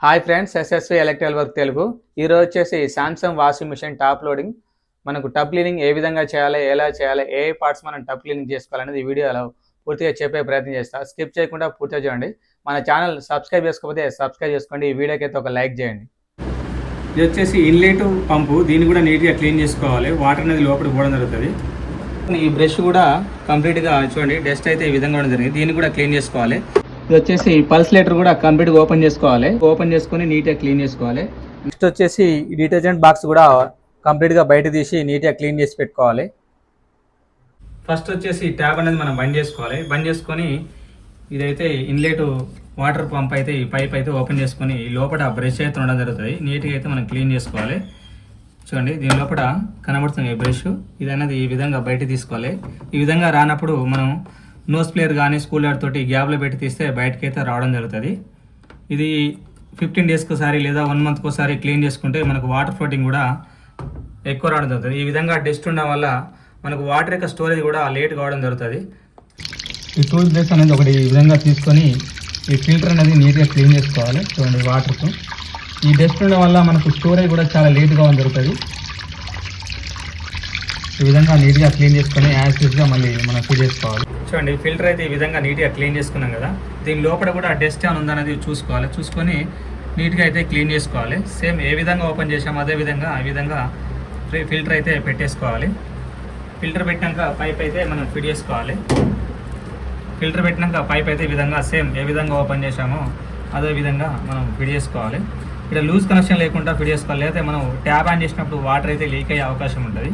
Hi friends, SSV electrical work Telugu. ఈరోజు వచ్చేసి Samsung washing machine top loading మనకు tub cleaning ఏ విధంగా చేయాలి, ఎలా చేయాలి, ఏ పార్ట్స్ మనం టబ్ క్లీనింగ్ చేసుకోవాలనేది ఈ వీడియోలో పూర్తిగా చెప్పే ప్రయత్నం చేస్తా. స్కిప్ చేయకుండా పూర్తిగా చూడండి. మన ఛానల్ సబ్స్క్రైబ్ చేసుకోకపోతే సబ్స్క్రైబ్ చేసుకోండి. ఈ వీడియోకి అయితే ఒక లైక్ చేయండి. ఇది వచ్చేసి ఇన్లెట్ పంపు, దీన్ని కూడా నీట్గా క్లీన్ చేసుకోవాలి. వాటర్ అనేది లోపలికి పోవడం జరుగుతుంది. ఈ బ్రష్ కూడా కంప్లీట్గా చూడండి, డస్ట్ అయితే ఈ విధంగా ఉండడం జరిగింది. దీన్ని కూడా క్లీన్ చేసుకోవాలి. ఇది వచ్చేసి పల్స్ లెటర్ కూడా కంప్లీట్గా ఓపెన్ చేసుకోవాలి. ఓపెన్ చేసుకొని నీట్గా క్లీన్ చేసుకోవాలి. నెక్స్ట్ వచ్చేసి డిటర్జెంట్ బాక్స్ కూడా కంప్లీట్గా బయట తీసి నీట్గా క్లీన్ చేసి పెట్టుకోవాలి. ఫస్ట్ వచ్చేసి ట్యాప్ అనేది మనం బంద్ చేసుకోవాలి. బంద్ చేసుకొని ఇదైతే ఇన్లెట్ వాటర్ పంప్ అయితే ఈ పైప్ అయితే ఓపెన్ చేసుకొని లోపల బ్రష్ అయితే ఉండడం జరుగుతుంది. నీట్గా అయితే మనం క్లీన్ చేసుకోవాలి. చూడండి, దీని లోపల కనబడుతుంది బ్రష్. ఇది అనేది ఈ విధంగా బయట తీసుకోవాలి. ఈ విధంగా రానప్పుడు మనం నోస్ ప్లేయర్ కానీ స్కూలర్ తోటి గ్యాప్లో పెట్టి తీస్తే బయటకి అయితే రావడం జరుగుతుంది. ఇది 15 డేస్కి ఒకసారి లేదా 1 మంత్కి ఒకసారి క్లీన్ చేసుకుంటే మనకు వాటర్ ఫ్లోటింగ్ కూడా ఎక్కువ రావడం జరుగుతుంది. ఈ విధంగా డస్ట్ ఉండడం వల్ల మనకు వాటర్ యొక్క స్టోరేజ్ కూడా లేట్ కావడం జరుగుతుంది. ఈ టూత్ బ్రష్ అనేది ఒకటి ఈ విధంగా తీసుకొని ఈ ఫిల్టర్ అనేది నీట్గా క్లీన్ చేసుకోవాలి. చూడండి, వాటర్తో ఈ డస్ట్ ఉండడం వల్ల మనకు స్టోరేజ్ కూడా చాలా లేట్ కావడం జరుగుతుంది. ఈ విధంగా నీట్గా క్లీన్ చేసుకొని యాసిడ్గా మళ్ళీ మనం ఫిల్ చేసుకోవాలి. చూడండి, ఫిల్టర్ అయితే ఈ విధంగా నీట్గా క్లీన్ చేసుకున్నాం కదా. దీని లోపల కూడా డస్ట్ ఏమైనా ఉందనేది చూసుకోవాలి. చూసుకొని నీట్గా అయితే క్లీన్ చేసుకోవాలి. సేమ్ ఏ విధంగా ఓపెన్ చేసామో అదే విధంగా ఈ విధంగా ఫిల్టర్ అయితే పెట్టేసుకోవాలి. ఫిల్టర్ పెట్టినాక పైప్ అయితే మనం ఫిట్ చేసుకోవాలి. ఫిల్టర్ పెట్టినాక పైప్ అయితే ఈ విధంగా సేమ్ ఏ విధంగా ఓపెన్ చేసామో అదే విధంగా మనం ఫిట్ చేసుకోవాలి. ఇక్కడ లూజ్ కనెక్షన్ లేకుండా ఫిట్ చేసుకోవాలి. లేకపోతే మనం ట్యాప్ ఆన్ చేసినప్పుడు వాటర్ అయితే లీక్ అయ్యే అవకాశం ఉంటుంది.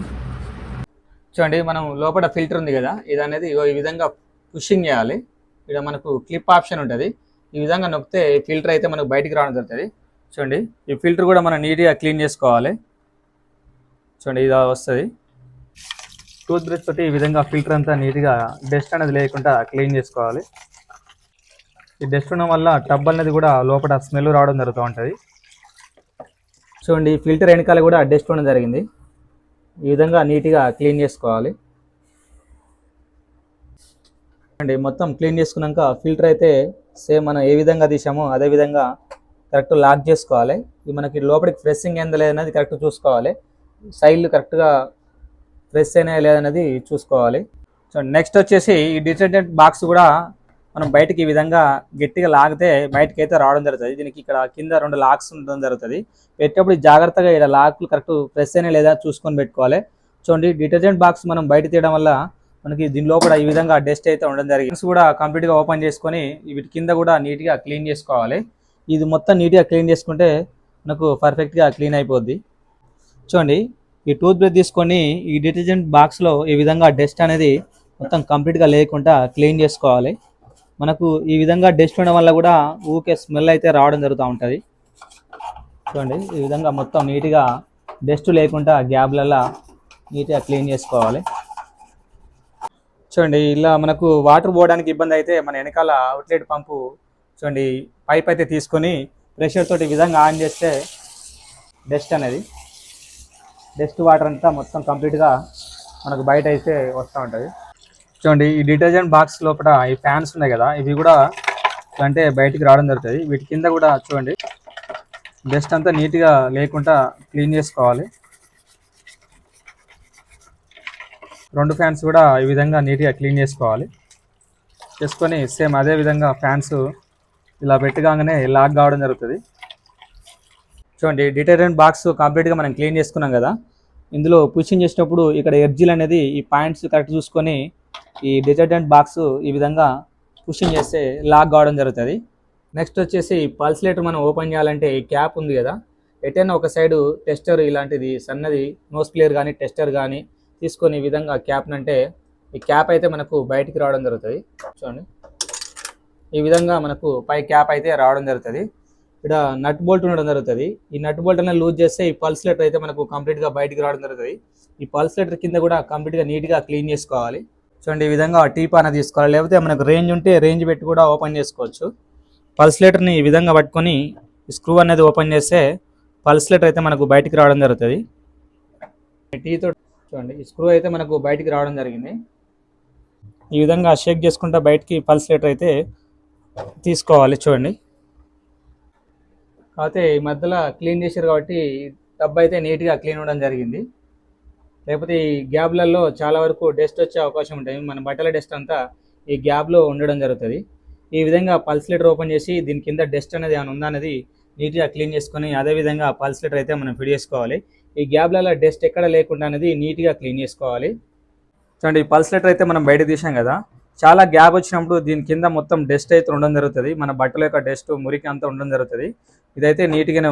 చూడండి, మనం లోపల ఫిల్టర్ ఉంది కదా, ఇది అనేది ఈ విధంగా పుషింగ్ చేయాలి. ఇక్కడ మనకు క్లిప్ ఆప్షన్ ఉంటుంది. ఈ విధంగా నొక్కితే ఫిల్టర్ అయితే మనకు బయటికి రావడం జరుగుతుంది. చూడండి, ఈ ఫిల్టర్ కూడా మనం నీట్గా క్లీన్ చేసుకోవాలి. చూడండి, ఇది వస్తుంది. టూత్ బ్రష్ తోటి ఈ విధంగా ఫిల్టర్ అంతా నీట్గా డస్ట్ అనేది లేకుండా క్లీన్ చేసుకోవాలి. ఈ డస్ట్ ఉండడం వల్ల టబ్ అనేది కూడా లోపల స్మెల్ రావడం జరుగుతూ ఉంటుంది. చూడండి, ఫిల్టర్ వెనకాల కూడా డస్ట్ ఉండడం జరిగింది. ఈ విధంగా నీట్గా క్లీన్ చేసుకోవాలి. అండి, మొత్తం క్లీన్ చేసుకున్నాక ఫిల్టర్ అయితే సేమ్ మనం ఏ విధంగా తీసామో అదే విధంగా కరెక్ట్ లాక్ చేసుకోవాలి. ఇది మనకి లోపలికి ఫ్రెషింగ్ ఏందో లేదనేది కరెక్ట్ చూసుకోవాలి. సైడ్లు కరెక్ట్గా ఫ్రెష్ అయినా లేదనేది చూసుకోవాలి. సో నెక్స్ట్ వచ్చేసి ఈ డిటర్జెంట్ బాక్స్ కూడా మనం బయటకి ఈ విధంగా గట్టిగా లాగితే బయటకి అయితే రావడం జరుగుతుంది. దీనికి ఇక్కడ కింద 2 లాక్స్ ఉండడం జరుగుతుంది. పెట్టేప్పుడు జాగ్రత్తగా ఇక్కడ లాక్లు కరెక్ట్ ప్రెస్ అయినా లేదా చూసుకొని పెట్టుకోవాలి. చూడండి, డిటర్జెంట్ బాక్స్ మనం బయట తీయడం వల్ల మనకి దీని లోపల ఈ విధంగా డస్ట్ అయితే ఉండడం జరిగింది. కూడా కంప్లీట్గా ఓపెన్ చేసుకొని వీటి కింద కూడా నీట్గా క్లీన్ చేసుకోవాలి. ఇది మొత్తం నీట్గా క్లీన్ చేసుకుంటే మనకు పర్ఫెక్ట్గా క్లీన్ అయిపోద్ది. చూడండి, ఈ టూత్ బ్రష్ తీసుకొని ఈ డిటర్జెంట్ బాక్స్లో ఈ విధంగా డస్ట్ అనేది మొత్తం కంప్లీట్గా లేకుండా క్లీన్ చేసుకోవాలి. మనకు ఈ విధంగా డస్ట్ ఉండడం వల్ల కూడా ఊకే స్మెల్ అయితే రావడం జరుగుతూ ఉంటుంది. చూడండి, ఈ విధంగా మొత్తం నీట్గా డస్ట్ లేకుండా గ్యాబ్లల్లో నీట్గా క్లీన్ చేసుకోవాలి. చూడండి, ఇలా మనకు వాటర్ పోవడానికి ఇబ్బంది అయితే మన వెనకాల అవుట్లెట్ పంపు చూడండి పైప్ అయితే తీసుకొని ప్రెషర్ తోటి ఈ విధంగా ఆన్ చేస్తే డస్ట్ వాటర్ అంతా మొత్తం కంప్లీట్గా మనకు బయట అయితే వస్తూ ఉంటుంది. చూడండి, ఈ డిటర్జెంట్ బాక్స్ లోపల ఈ ఫ్యాన్స్ ఉన్నాయి కదా, ఇవి కూడా అంటే బయటికి రావడం జరుగుతుంది. వీటి కింద కూడా చూడండి డస్ట్ అంతా నీట్గా లేకుండా క్లీన్ చేసుకోవాలి. 2 ఫ్యాన్స్ కూడా ఈ విధంగా నీట్గా క్లీన్ చేసుకొని సేమ్ అదే విధంగా ఫ్యాన్స్ ఇలా పెట్టగానే లాక్ కావడం జరుగుతుంది. చూడండి, డిటర్జెంట్ బాక్స్ కంప్లీట్గా మనం క్లీన్ చేసుకున్నాం కదా. ఇందులో పుషింగ్ చేసేటప్పుడు ఇక్కడ ఎడ్జిల్ అనేది ఈ పాయింట్స్ కరెక్ట్ చూసుకొని ఈ డిటర్జెంట్ బాక్స్ ఈ విధంగా పుషింగ్ చేస్తే లాక్ కావడం జరుగుతుంది. నెక్స్ట్ వచ్చేసి పల్స్ లెటర్ మనం ఓపెన్ చేయాలంటే ఈ క్యాప్ ఉంది కదా, ఎటైనా ఒక సైడు టెస్టర్ ఇలాంటిది సన్నది నోస్ ప్లేయర్ కానీ టెస్టర్ కానీ తీసుకొని ఈ విధంగా క్యాప్ని అంటే ఈ క్యాప్ అయితే మనకు బయటికి రావడం జరుగుతుంది. చూడండి, ఈ విధంగా మనకు పై క్యాప్ అయితే రావడం జరుగుతుంది. ఇక్కడ నట్ బోల్ట్ ఉండడం జరుగుతుంది. ఈ నట్ బోల్ట్ అనేది లూజ్ చేస్తే ఈ పల్స్ లెటర్ అయితే మనకు కంప్లీట్గా బయటికి రావడం జరుగుతుంది. ఈ పల్స్ లెటర్ కింద కూడా కంప్లీట్గా నీట్గా క్లీన్ చేసుకోవాలి. చూడండి, ఈ విధంగా టీప్ అనేది తీసుకోవాలి. లేకపోతే మనకు రేంజ్ ఉంటే రేంజ్ పెట్టి కూడా ఓపెన్ చేసుకోవచ్చు. పల్స్ లెటర్ని ఈ విధంగా పట్టుకొని స్క్రూ అనేది ఓపెన్ చేస్తే పల్స్ లెటర్ అయితే మనకు బయటికి రావడం జరుగుతుంది. టీతో చూడండి, ఈ స్క్రూ అయితే మనకు బయటికి రావడం జరిగింది. ఈ విధంగా షేక్ చేసుకుంటా బయటికి పల్స్ లెటర్ అయితే తీసుకోవాలి. చూడండి, కాకపోతే ఈ మధ్యలో క్లీన్ చేశారు కాబట్టి టబ్ అయితే నీట్గా క్లీన్ అవ్వడం జరిగింది. లేకపోతే ఈ గ్యాప్లలో చాలా వరకు డస్ట్ వచ్చే అవకాశం ఉంటుంది. మన బట్టల డస్ట్ అంతా ఈ గ్యాప్లో ఉండడం జరుగుతుంది. ఈ విధంగా పల్స్ లీటర్ ఓపెన్ చేసి దీని కింద డస్ట్ అనేది ఏమైనా ఉందా అనేది నీట్గా క్లీన్ చేసుకొని అదేవిధంగా పల్స్ లీటర్ అయితే మనం ఫిట్ చేసుకోవాలి. ఈ గ్యాప్లలో డస్ట్ ఎక్కడ లేకుండా అనేది నీట్గా క్లీన్ చేసుకోవాలి. చూడండి, ఈ పల్స్ లీటర్ అయితే మనం బయట తీసాం కదా, చాలా గ్యాప్ వచ్చినప్పుడు దీని కింద మొత్తం డస్ట్ అయితే ఉండడం జరుగుతుంది. మన బట్టల యొక్క డస్ట్ మురికి అంతా ఉండడం జరుగుతుంది. ఇదైతే నీట్గానే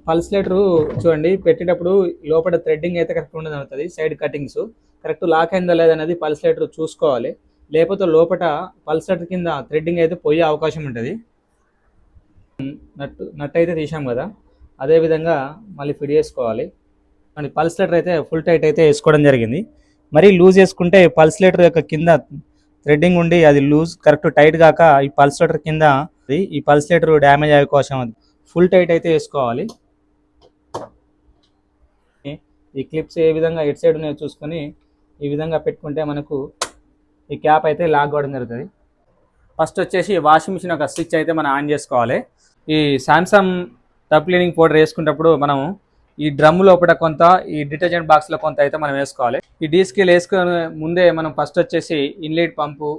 పల్స్ లీటరు చూడండి పెట్టేటప్పుడు లోపల థ్రెడ్డింగ్ అయితే కరెక్ట్ ఉండడం జరుగుతుంది. సైడ్ కటింగ్స్ కరెక్ట్ లాక్ అయిందో లేదనేది పల్స్ లీటర్ చూసుకోవాలి. లేకపోతే లోపల పల్స్ లీటర్ కింద థ్రెడ్డింగ్ అయితే పోయే అవకాశం ఉంటుంది. నట్టు అయితే తీసాం కదా, అదేవిధంగా మళ్ళీ ఫిట్ చేసుకోవాలి. అండ్ పల్స్ లీటర్ అయితే ఫుల్ టైట్ అయితే వేసుకోవడం జరిగింది. మరీ లూజ్ వేసుకుంటే పల్స్ లీటర్ యొక్క కింద థ్రెడ్డింగ్ ఉండి అది లూజ్ కరెక్ట్ టైట్ కాక ఈ పల్స్ లీటర్ కింద ఈ పల్స్ లీటర్ డ్యామేజ్ అయ్యే అవకాశం ఉంది. ఫుల్ టైట్ అయితే వేసుకోవాలి. ఈ క్లిప్స్ ఏ విధంగా ఎట్ సైడ్ ఉన్నాయో చూసుకొని ఈ విధంగా పెట్టుకుంటే మనకు ఈ క్యాప్ అయితే లాక్ అవ్వడం జరుగుతుంది. ఫస్ట్ వచ్చేసి వాషింగ్ మిషన్ యొక్క స్విచ్ అయితే మనం ఆన్ చేసుకోవాలి. ఈ సామ్సంగ్ టబ్ క్లీనింగ్ పౌడర్ వేసుకున్నప్పుడు మనం ఈ డ్రమ్ లోపల కొంత, ఈ డిటర్జెంట్ బాక్స్లో కొంత అయితే మనం వేసుకోవాలి. ఈ డీ స్కేల్ వేసుకునే ముందే మనం ఫస్ట్ వచ్చేసి ఇన్లెట్ పంపు,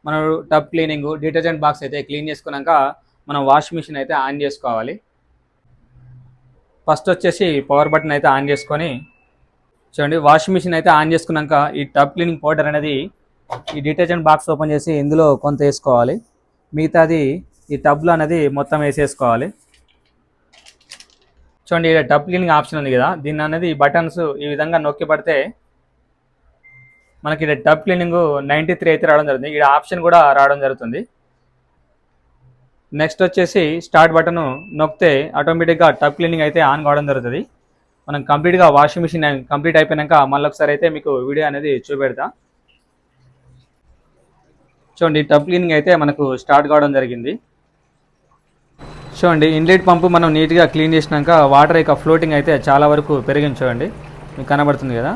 మనం టబ్ క్లీనింగ్, డిటర్జెంట్ బాక్స్ అయితే క్లీన్ చేసుకున్నాక మనం వాషింగ్ మిషన్ అయితే ఆన్ చేసుకోవాలి. ఫస్ట్ వచ్చేసి పవర్ బటన్ అయితే ఆన్ చేసుకొని చూడండి, వాషింగ్ మిషన్ అయితే ఆన్ చేసుకున్నాక ఈ టబ్ క్లీనింగ్ పౌడర్ అనేది ఈ డిటర్జెంట్ బాక్స్ ఓపెన్ చేసి ఇందులో కొంత వేసుకోవాలి. మిగతాది ఈ టబ్లో అనేది మొత్తం వేసేసుకోవాలి. చూడండి, ఇక్కడ టబ్ క్లీనింగ్ ఆప్షన్ ఉంది కదా, దీన్ని అనేది ఈ బటన్స్ ఈ విధంగా నొక్కి పడితే మనకి ఇక్కడ టబ్ క్లీనింగ్ 93 అయితే రావడం జరుగుతుంది. ఇక్కడ ఆప్షన్ కూడా రావడం జరుగుతుంది. నెక్స్ట్ వచ్చేసి స్టార్ట్ బటన్ నొక్కితే ఆటోమేటిక్గా టబ్ క్లీనింగ్ అయితే ఆన్ కావడం జరుగుతుంది. మనం కంప్లీట్గా వాషింగ్ మిషన్ కంప్లీట్ అయిపోయాక మళ్ళీ ఒకసారి అయితే మీకు వీడియో అనేది చూపెడతా. చూడండి, టబ్ క్లీనింగ్ అయితే మనకు స్టార్ట్ కావడం జరిగింది. చూడండి, ఇన్లెట్ పంపు మనం నీట్గా క్లీన్ చేసినాక వాటర్ యొక్క ఫ్లోటింగ్ అయితే చాలా వరకు పెరిగింది. చూడండి, మీకు కనబడుతుంది కదా,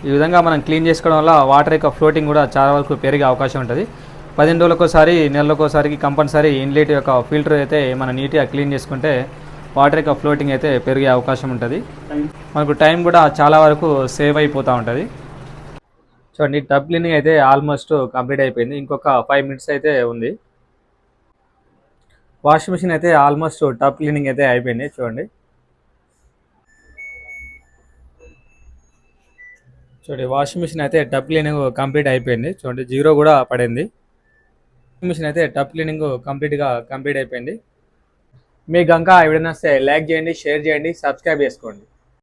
ఈ విధంగా మనం క్లీన్ చేసుకోవడం వల్ల వాటర్ యొక్క ఫ్లోటింగ్ కూడా చాలా వరకు పెరిగే అవకాశం ఉంటుంది. 15 రోజులకోసారి, నెలలకోసారికి కంపల్సరీ ఇన్లెట్ యొక్క ఫిల్టర్ అయితే మనం నీట్గా క్లీన్ చేసుకుంటే వాటర్ యొక్క ఫ్లోటింగ్ అయితే పెరిగే అవకాశం ఉంటుంది. మనకు టైం కూడా చాలా వరకు సేవ్ అయిపోతూ ఉంటుంది. చూడండి, టబ్ క్లీనింగ్ అయితే ఆల్మోస్ట్ కంప్లీట్ అయిపోయింది. ఇంకొక 5 మినిట్స్ అయితే ఉంది. వాషింగ్ మిషన్ అయితే ఆల్మోస్ట్ టబ్ క్లీనింగ్ అయితే అయిపోయింది. చూడండి, వాషింగ్ మిషన్ అయితే టబ్ క్లీనింగ్ కంప్లీట్ అయిపోయింది. చూడండి, 0 కూడా పడింది. వాషింగ్ మిషన్ అయితే టబ్ క్లీనింగ్ కంప్లీట్ అయిపోయింది. మీకు కనుక ఎవిడెన్స్ లైక్ చేయండి, షేర్ చేయండి, సబ్స్క్రైబ్ చేసుకోండి.